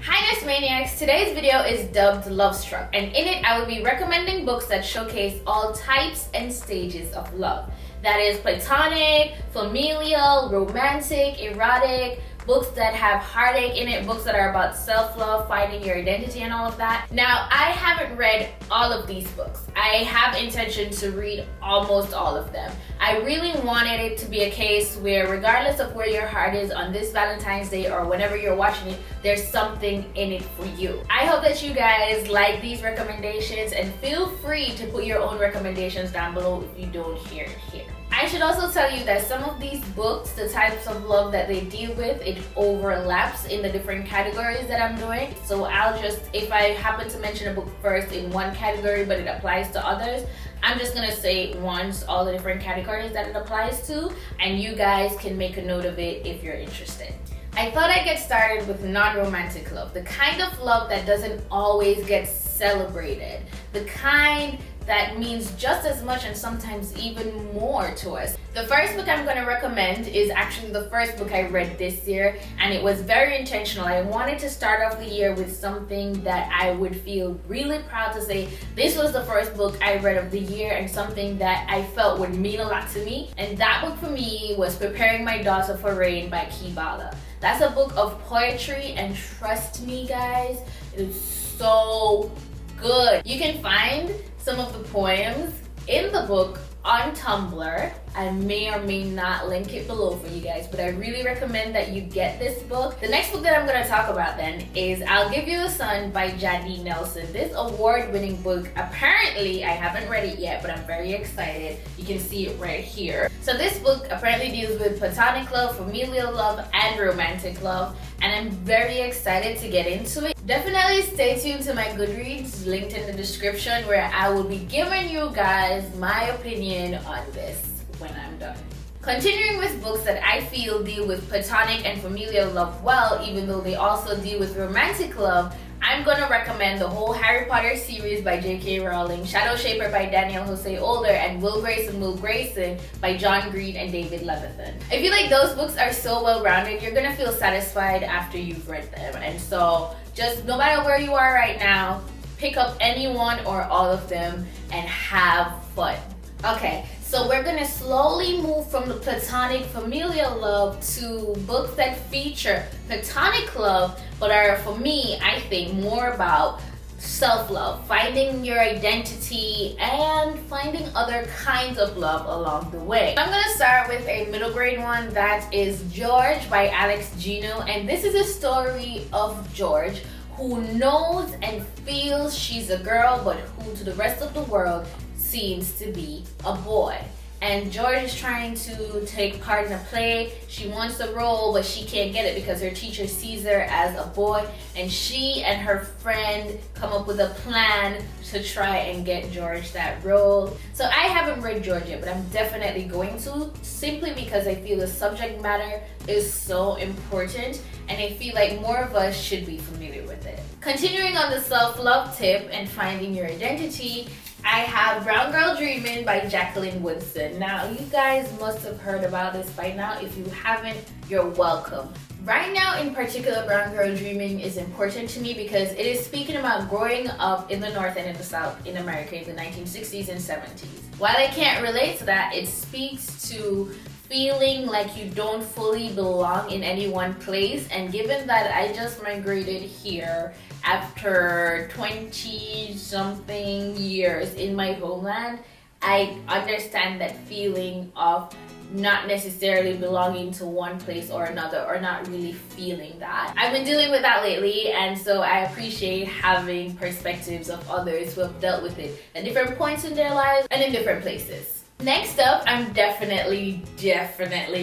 Hi Nurse Maniacs! Today's video is dubbed Lovestruck, and in it I will be recommending books that showcase all types and stages of love. That is platonic, familial, romantic, erotic, books that have heartache in it, books that are about self-love, finding your identity and all of that. Now, I haven't read all of these books. I have intention to read almost all of them. I really wanted it to be a case where regardless of where your heart is on this Valentine's Day or whenever you're watching it, there's something in it for you. I hope that you guys like these recommendations and feel free to put your own recommendations down below if you don't hear it here. I should also tell you that some of these books, the types of love that they deal with, it overlaps in the different categories that I'm doing. So I'll just, if I happen to mention a book first in one category but it applies to others, I'm just gonna say once all the different categories that it applies to, and you guys can make a note of it if you're interested. I thought I'd get started with non-romantic love, the kind of love that doesn't always get celebrated, the kind that means just as much and sometimes even more to us. The first book I'm going to recommend is actually the first book I read this year, and it was very intentional. I wanted to start off the year with something that I would feel really proud to say this was the first book I read of the year and something that I felt would mean a lot to me. And that book for me was Preparing My Daughter for Rain by Kibala. That's a book of poetry, and trust me guys, it is so good. You can find some of the poems in the book on Tumblr. I may or may not link it below for you guys, but I really recommend that you get this book. The next book that I'm going to talk about then is I'll Give You a Son by Jadee Nelson. This award-winning book, apparently, I haven't read it yet, but I'm very excited. You can see it right here. So this book apparently deals with platonic love, familial love, and romantic love, and I'm very excited to get into it. Definitely stay tuned to my Goodreads, linked in the description, where I will be giving you guys my opinion on this when I'm done. Continuing with books that I feel deal with platonic and familial love well, even though they also deal with romantic love, I'm gonna recommend the whole Harry Potter series by J.K. Rowling, Shadow Shaper by Daniel Jose Older, and Will Grayson by John Green and David Levithan. I feel like those books are so well-rounded, you're gonna feel satisfied after you've read them. And so, just no matter where you are right now, pick up any one or all of them and have fun. Okay, so we're gonna slowly move from the platonic familial love to books that feature platonic love, but are, for me, I think, more about self-love, finding your identity, and finding other kinds of love along the way. I'm gonna start with a middle grade one, that is George by Alex Gino, and this is a story of George who knows and feels she's a girl, but who to the rest of the world seems to be a boy. And George is trying to take part in a play. She wants the role, but she can't get it because her teacher sees her as a boy, and she and her friend come up with a plan to try and get George that role. So I haven't read George yet, but I'm definitely going to, simply because I feel the subject matter is so important, and I feel like more of us should be familiar with it. Continuing on the self-love tip and finding your identity, I have Brown Girl Dreamin' by Jacqueline Woodson. Now, you guys must have heard about this by now. If you haven't, you're welcome. Right now, in particular, Brown Girl Dreamin' is important to me because it is speaking about growing up in the North and in the South in America in the 1960s and 70s. While I can't relate to that, it speaks to feeling like you don't fully belong in any one place, and given that I just migrated here after 20-something years in my homeland, I understand that feeling of not necessarily belonging to one place or another, or not really feeling that. I've been dealing with that lately, and so I appreciate having perspectives of others who have dealt with it at different points in their lives and in different places. Next up, I'm definitely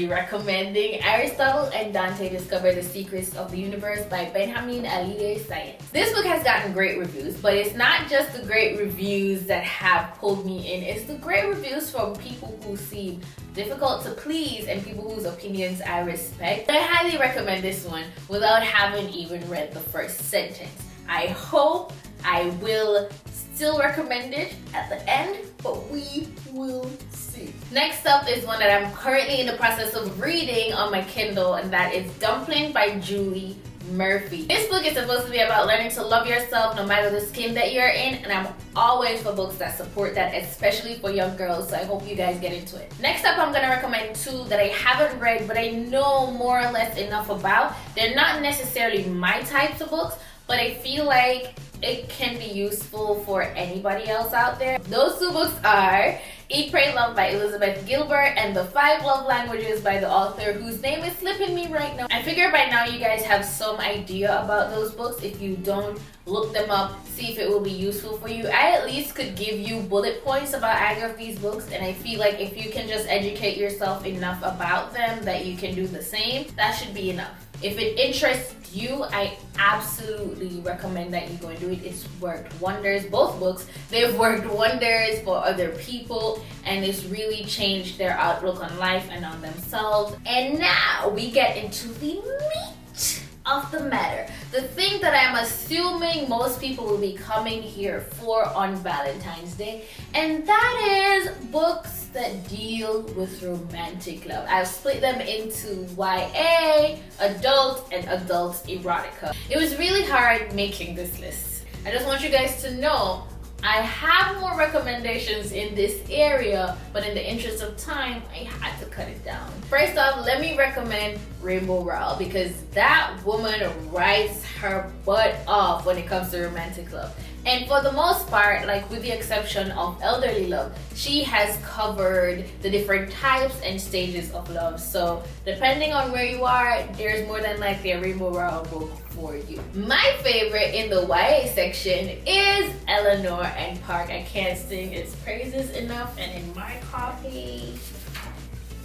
recommending Aristotle and Dante Discover the Secrets of the Universe by Benjamin Alide Science. This book has gotten great reviews, but it's not just the great reviews that have pulled me in, it's the great reviews from people who seem difficult to please and people whose opinions I respect. I highly recommend this one without having even read the first sentence. I hope I will still recommend it at the end, but we will see. Next up is one that I'm currently in the process of reading on my Kindle, and that is Dumpling by Julie Murphy. This book is supposed to be about learning to love yourself no matter the skin that you're in, and I'm always for books that support that, especially for young girls, so I hope you guys get into it. Next up, I'm gonna recommend two that I haven't read but I know more or less enough about. They're not necessarily my types of books, but I feel like it can be useful for anybody else out there. Those two books are Eat, Pray, Love by Elizabeth Gilbert and The 5 Love Languages by the author whose name is slipping me right now. I figure by now you guys have some idea about those books. If you don't, look them up, see if it will be useful for you. I at least could give you bullet points about either of these books, and I feel like if you can just educate yourself enough about them that you can do the same, that should be enough. If it interests you, I absolutely recommend that you go and do it. It's worked wonders. Both books, they've worked wonders for other people, and it's really changed their outlook on life and on themselves. And now we get into the meat of the matter, the thing that I'm assuming most people will be coming here for on Valentine's Day, and that is books that deal with romantic love. I've split them into YA, adult, and adult erotica. It was really hard making this list. I just want you guys to know I have more recommendations in this area, but in the interest of time, I had to cut it down. First off, let me recommend Rainbow Rowell, because that woman writes her butt off when it comes to romantic love. And for the most part, like with the exception of elderly love, she has covered the different types and stages of love. So depending on where you are, there's more than likely a Rainbow Rowell book for you. My favorite in the YA section is Eleanor and Park. I can't sing its praises enough, and in my copy,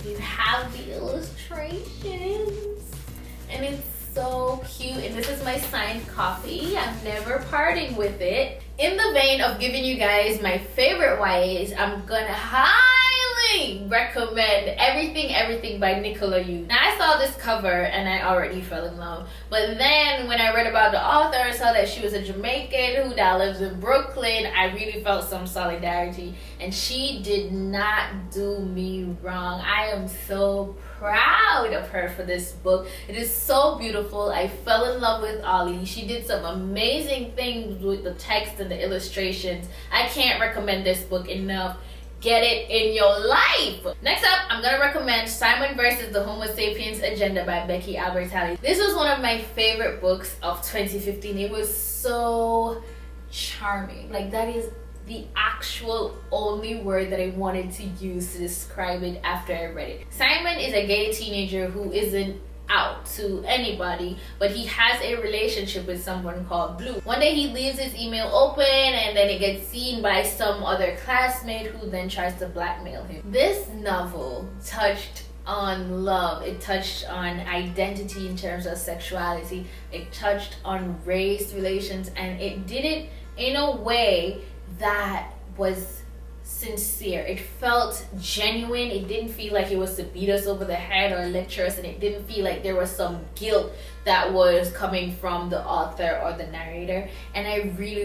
you have the illustrations, and it's so cute, and this is my signed copy. I'm never parting with it. In the vein of giving you guys my favorite YAs, I'm gonna highly recommend Everything by Nicola Yu. Now, I saw this cover and I already fell in love, but then when I read about the author and saw that she was a Jamaican who now lives in Brooklyn, I really felt some solidarity, and she did not do me wrong. I am so proud of her for this book. It is so beautiful. I fell in love with Ollie. She did some amazing things with the text and the illustrations. I can't recommend this book enough. Get it in your life. Next up, I'm gonna recommend Simon versus the Homo Sapiens Agenda by Becky Albertalli. This was one of my favorite books of 2015. It was so charming. Like, that is the actual only word that I wanted to use to describe it after I read it. Simon is a gay teenager who isn't out to anybody, but he has a relationship with someone called Blue. One day he leaves his email open, and then it gets seen by some other classmate who then tries to blackmail him. This novel touched on love, it touched on identity in terms of sexuality, it touched on race relations, and it did it in a way that was sincere. It felt genuine. It didn't feel like it was to beat us over the head or lecture us, and it didn't feel like there was some guilt that was coming from the author or the narrator. And I really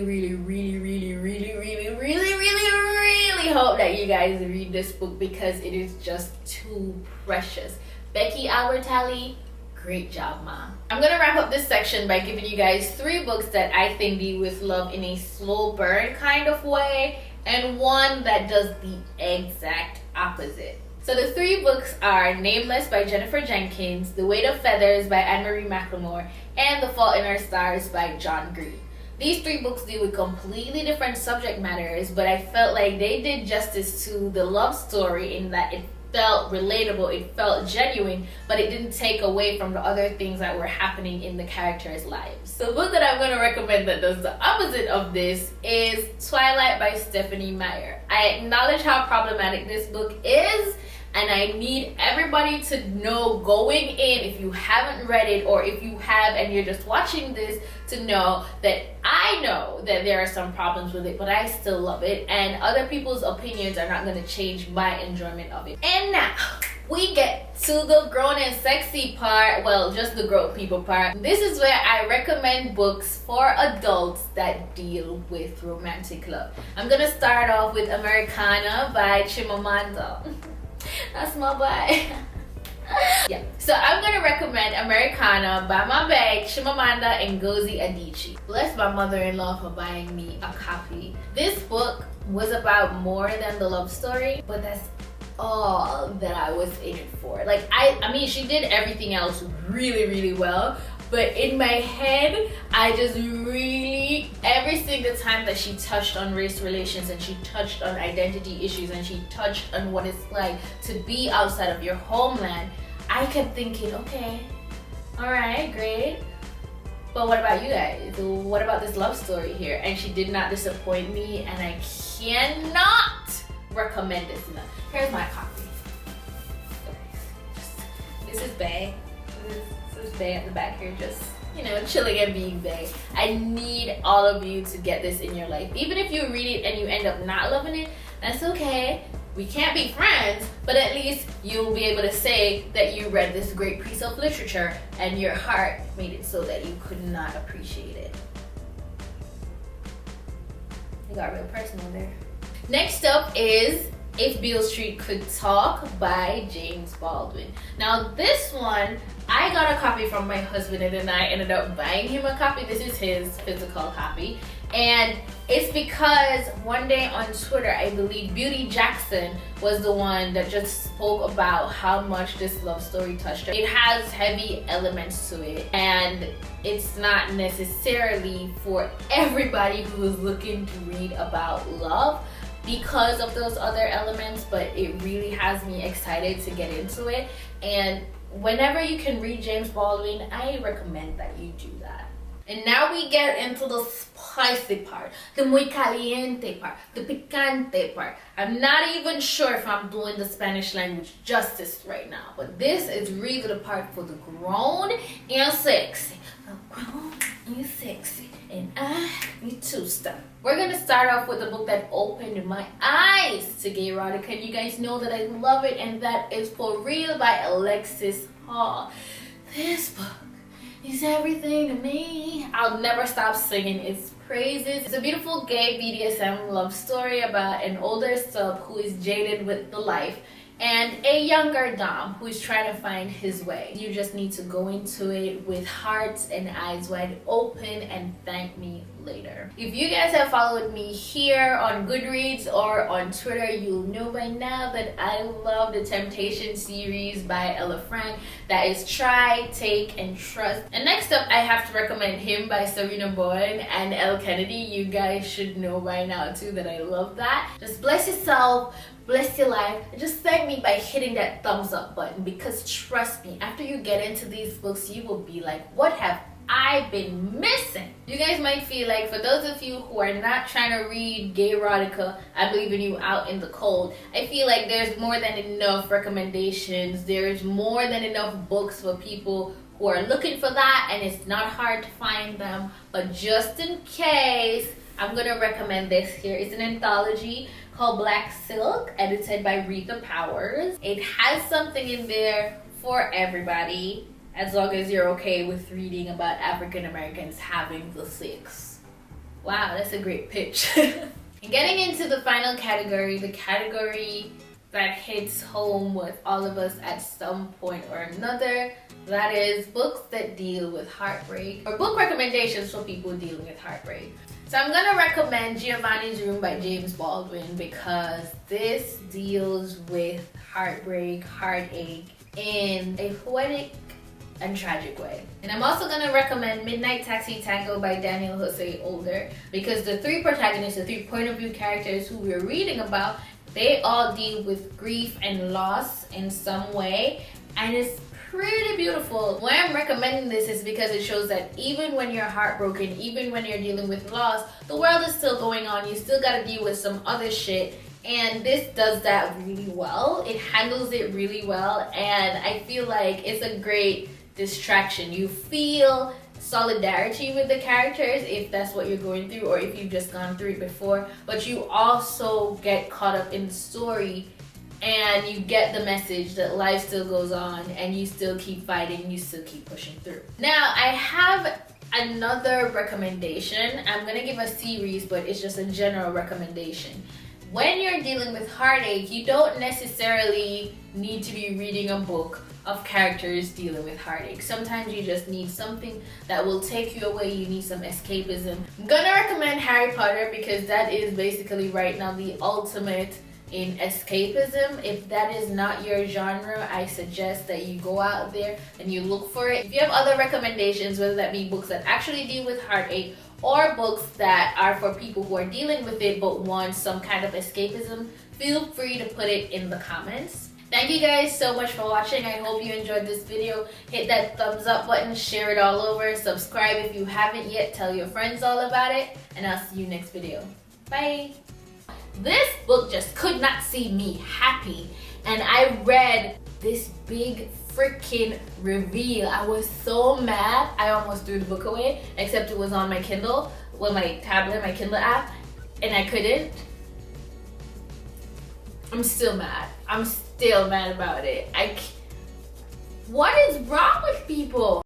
hope that you guys read this book, because it is just too precious. Becky Albertalli, great job, mom. I'm gonna wrap up this section by giving you guys 3 books that I think deal with love in a slow burn kind of way, and one that does the exact opposite. So the 3 books are Nameless by Jennifer Jenkins, The Weight of Feathers by Anne-Marie McLemore, and The Fault in Our Stars by John Green. These 3 books deal with completely different subject matters, but I felt like they did justice to the love story in that it felt relatable, it felt genuine, but it didn't take away from the other things that were happening in the characters' lives. The book that I'm going to recommend that does the opposite of this is Twilight by Stephanie Meyer. I acknowledge how problematic this book is, and I need everybody to know going in, if you haven't read it, or if you have and you're just watching this, to know that I know that there are some problems with it, but I still love it, and other people's opinions are not going to change my enjoyment of it. And now we get to the grown and sexy part, well, just the grown people part. This is where I recommend books for adults that deal with romantic love. I'm gonna start off with Americana by Chimamanda. That's my boy. Yeah, so I'm gonna recommend Americana by my bag, Chimamanda Ngozi Adichie. Bless my mother-in-law for buying me a copy. This book was about more than the love story, but that's all that I was in it for. Like, I mean, she did everything else really, really well, but in my head, I just really, every single time that she touched on race relations and she touched on identity issues and she touched on what it's like to be outside of your homeland, I kept thinking, okay, all right, great. But what about you guys? What about this love story here? And she did not disappoint me, and I cannot recommend this enough. Here's my copy. This is Bae. This is Bae at the back here, just, you know, chilling and being Bae. I need all of you to get this in your life. Even if you read it and you end up not loving it, that's okay. We can't be friends, but at least you'll be able to say that you read this great piece of literature and your heart made it so that you could not appreciate it. It got real personal there. Next up is If Beale Street Could Talk by James Baldwin. Now this one, I got a copy from my husband and then I ended up buying him a copy. This is his physical copy. And it's because one day on Twitter, I believe Beauty Jackson was the one that just spoke about how much this love story touched her. It has heavy elements to it, and it's not necessarily for everybody who is looking to read about love because of those other elements, but it really has me excited to get into it. And whenever you can read James Baldwin, I recommend that you do that. And now we get into the spicy part, the muy caliente part, the picante part. I'm not even sure if I'm doing the Spanish language justice right now, but this is really the part for the grown and sexy. The grown and sexy, and I need to stop. We're gonna start off with a book that opened my eyes to gay erotica, and you guys know that I love it, and that is For Real by Alexis Hall. This book is everything to me. I'll never stop singing its praises. It's a beautiful gay BDSM love story about an older sub who is jaded with the life and a younger dom who is trying to find his way. You just need to go into it with hearts and eyes wide open and thank me later. If you guys have followed me here on Goodreads or on Twitter, you'll know by now that I love the Temptation series by Ella Frank. That is Try, Take, and Trust. And next up, I have to recommend Him by Serena Bowen and Elle Kennedy. You guys should know by now too that I love that. Just bless yourself, bless your life, and just thank me by hitting that thumbs up button, because trust me, after you get into these books, you will be like, what have I been missing? You guys might feel like, for those of you who are not trying to read gay erotica, I'm leaving you out in the cold. I feel like there's more than enough recommendations. There's more than enough books for people who are looking for that, and it's not hard to find them. But just in case, I'm gonna recommend this here. It's an anthology called Black Silk, edited by Rita Powers. It has something in there for everybody, as long as you're okay with reading about African Americans having the sex. Wow, that's a great pitch. And getting into the final category, the category that hits home with all of us at some point or another, that is books that deal with heartbreak, or book recommendations for people dealing with heartbreak. So I'm gonna recommend Giovanni's Room by James Baldwin, because this deals with heartbreak, heartache in a poetic and tragic way. And I'm also gonna recommend Midnight Taxi Tango by Daniel Jose Older, because the three protagonists, the three point of view characters who we're reading about, they all deal with grief and loss in some way, and it's pretty beautiful. Why I'm recommending this is because it shows that even when you're heartbroken, even when you're dealing with loss, the world is still going on. You still gotta deal with some other shit, and this does that really well. It handles it really well, and I feel like it's a great distraction. You feel solidarity with the characters if that's what you're going through, or if you've just gone through it before, but you also get caught up in the story, and you get the message that life still goes on, and you still keep fighting, you still keep pushing through. Now, I have another recommendation. I'm gonna give a series, but it's just a general recommendation. When you're dealing with heartache, you don't necessarily need to be reading a book of characters dealing with heartache. Sometimes you just need something that will take you away. You need some escapism. I'm gonna recommend Harry Potter because that is basically right now the ultimate in escapism. If that is not your genre, I suggest that you go out there and you look for it. If you have other recommendations, whether that be books that actually deal with heartache or books that are for people who are dealing with it but want some kind of escapism, feel free to put it in the comments. Thank you guys so much for watching. I hope you enjoyed this video. Hit that thumbs up button, share it all over, subscribe if you haven't yet, tell your friends all about it, and I'll see you next video. Bye! This book just could not see me happy, and I read this big freaking reveal. I was so mad, I almost threw the book away, except it was on my Kindle, well, my tablet, my Kindle app, and I couldn't. I'm still mad. I'm still mad about it. What is wrong with people?